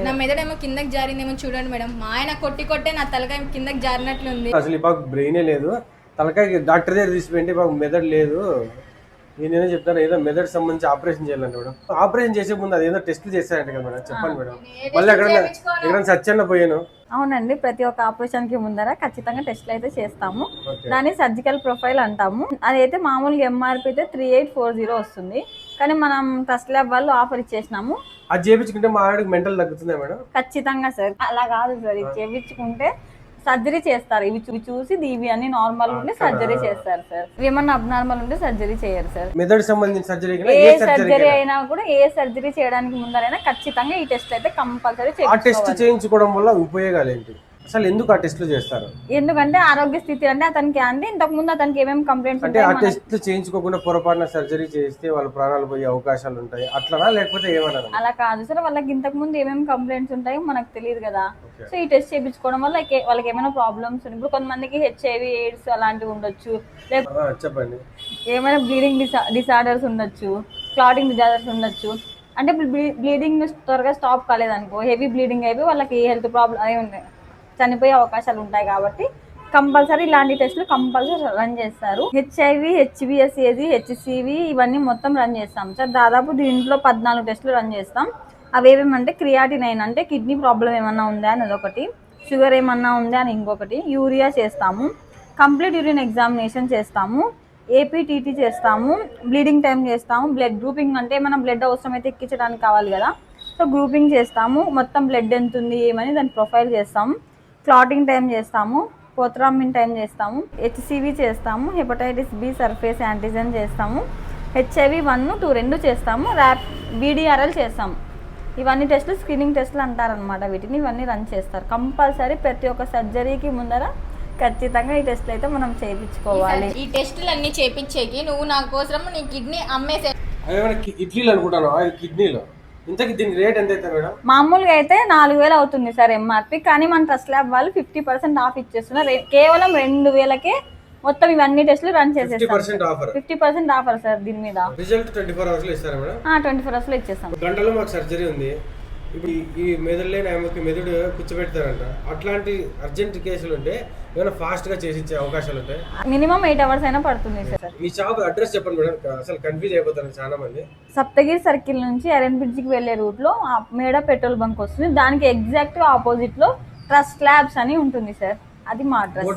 నా మెదడేమో కిందకి జారిందేమో చూడండి మేడం. మా ఆయన కొట్టే నా తలకాయ కిందకి జారినట్లుంది. అసలు ఈ బాగా బ్రెయినే లేదు, తలకాయ డాక్టర్ దగ్గర తీసిపోయింటే బాగా మెదడు లేదు. నేనేదో చెప్తాను, ఏదో మెదడు సంబంధించి ఆపరేషన్ చేయాలంటే మేడం. ఆపరేషన్ చేసే ముందు అదేదో టెస్ట్లు చేస్తారంట కదా మేడం, చెప్పండి మేడం. మళ్ళీ ఎక్కడైనా సత్యన్న పోయాను. అవునండి, ప్రతి ఒక్క ఆపరేషన్ కి ముందర ఖచ్చితంగా టెస్ట్లు అయితే చేస్తాము. దాన్ని సర్జికల్ ప్రొఫైల్ అంటాము. అదైతే మామూలుగా ఎంఆర్పి అయితే 3840 వస్తుంది. కానీ మనం ట్రస్ట్ ల్యాబ్ వాళ్ళు ఆఫర్ ఇచ్చేసినాము. అది చేయించుకుంటే మా ఆవిడకి మెంటల్ తగ్గుతుందా మేడం? ఖచ్చితంగా సార్, అలా కాదు సార్. ఇది చేయించుకుంటే సర్జరీ చేస్తారు. ఇవి చూసి ఇవి అన్ని నార్మల్ ఉంటే సర్జరీ చేస్తారు సార్. ఏమన్నా అబ్నార్మల్ ఉంటే సర్జరీ చేయరు సార్. మెదడు సంబంధించిన సర్జరీ ఏ సర్జరీ అయినా కూడా, ఏ సర్జరీ చేయడానికి ముందరైనా ఖచ్చితంగా ఈ టెస్ట్ అయితే కంపల్సరీ చేయించుకోవాలి. ఆ టెస్ట్ చేయించుకోవడం వల్ల ఉపయోగాలు ఏంటి, అసలు ఎందుకు ఆ టెస్ట్లు చేస్తారు? ఎందుకంటే ఆరోగ్య స్థితి అంటే అతనికి ఇంతకు ముందు అతనికి ఏమేమి కంప్లైంట్స్ అంటే ఆ టెస్ట్ చేయించుకోకుండా పొరపాటున సర్జరీ చేస్తే వాళ్ళ ప్రాణాలు పోయే అవకాశాలు ఉంటాయి అట్లనా, లేకపోతే ఏమన్నా? అలా కాదు సార్, వాళ్ళకి ఇంతకు ముందు ఏమేమి కంప్లైంట్స్ ఉంటాయో మనకు తెలియదు కదా. సో ఈ టెస్ట్ చేయించుకోవడం వల్ల వాళ్ళకి ఏమైనా ప్రాబ్లమ్స్, ఇప్పుడు కొంతమందికి హెచ్ఐవి ఎయిడ్స్ అలాంటివి ఉండొచ్చు, చెప్పండి, ఏమైనా బ్లీడింగ్ డిసార్డర్స్ ఉండొచ్చు, క్లాటింగ్ డిజార్డర్స్ ఉండొచ్చు. అంటే ఇప్పుడు బ్లీడింగ్ త్వరగా స్టాప్ కాలేదనుకో, హెవీ బ్లీడింగ్ అయిపోయి వాళ్ళకి హెల్త్ ప్రాబ్లమ్ చనిపోయే అవకాశాలు ఉంటాయి. కాబట్టి కంపల్సరీ ఇలాంటి టెస్టులు కంపల్సరీ రన్ చేస్తారు. హెచ్ఐవి, హెచ్బిఎస్ఏజీ, హెచ్సివి ఇవన్నీ మొత్తం రన్ చేస్తాం సార్. దాదాపు దీంట్లో 14 టెస్టులు రన్ చేస్తాం. అవి ఏమేమంటే క్రియాటినైన్ అంటే కిడ్నీ ప్రాబ్లం ఏమన్నా ఉందా అని అదొకటి, షుగర్ ఏమన్నా ఉందా అని ఇంకొకటి, యూరియా చేస్తాము, కంప్లీట్ యూరిన్ ఎగ్జామినేషన్ చేస్తాము, ఏపీటీటీ చేస్తాము, బ్లీడింగ్ టైం చేస్తాము, బ్లడ్ గ్రూపింగ్ అంటే మనం బ్లడ్ అవసరమైతే ఎక్కించడానికి కావాలి కదా, సో గ్రూపింగ్ చేస్తాము, మొత్తం బ్లడ్ ఎంత ఉంది ఏమని దాని ప్రొఫైల్ చేస్తాము, క్లాటింగ్ టైం చేస్తాము, పోత్రామిన్ టైం చేస్తాము, హెచ్సివి చేస్తాము, హెపటైటిస్ బి సర్ఫేస్ యాంటీజెన్ చేస్తాము, హెచ్ఐవి 1, 2 2 చేస్తాము, బీడీఆర్ఎల్ చేస్తాము. ఇవన్నీ టెస్టులు స్క్రీనింగ్ టెస్టులు అంటారనమాట. వీటిని ఇవన్నీ రన్ చేస్తారు కంపల్సరీ. ప్రతి ఒక్క సర్జరీకి ముందర ఖచ్చితంగా ఈ టెస్ట్లు అయితే మనం చేయించుకోవాలి. ఈ టెస్టులు అన్ని చేయించేకి నువ్వు నా కోసం నీ కిడ్నీ అమ్మేసే ఇడ్లీలు అనుకుంటాను, కిడ్నీలో ఇంతకి దీనికి రేట్ ఎంత అవుతుంది మేడం? మామూలుగా అయితే 4000 అవుతుంది సార్ ఎంఆర్పి. కానీ మన ట్రస్ట్ ల్యాబ్ వాళ్ళు 50% ఆఫ్ ఇచ్చేస్తున్నారు. కేవలం 2000కే మొత్తం ఇవన్నీ టెస్టులు రన్ చేసేస్తాం. 50% ఆఫర్ సార్ దీని మీద. రిజల్ట్ 24 hours లో ఇస్తారా మేడం? 24 hours లో ఇచ్చేస్తాం. గంటలో మాకు సర్జరీ ఉంది. ఇప్పుడు ఈ మెదడు లేని ఆమెకి మెదడు కూర్చోబెడతారంట. అట్లాంటి అర్జెంట్ కేసులు ఉంటే ఏమైనా ఫాస్ట్ గా చేసి ఇచ్చే అవకాశాలు ఉంటాయి? మినిమం 8 hours అయినా పడుతుంది సార్. మీ షాప్ అడ్రస్ చెప్పండి మేడం, అసలు కన్ఫ్యూజ్ అయిపోతారు చాలా మంది. సప్తగిరి సర్కిల్ నుంచి ఐరన్ బ్రిడ్జ్ కి వెళ్లే రూట్ లో మేడ పెట్రోల్ బంక్ వస్తుంది. దానికి ఎగ్జాక్ట్ ఆపోజిట్ లో ట్రస్ట్ ల్యాబ్స్ అని ఉంటుంది సార్. అది మా అడ్రస్.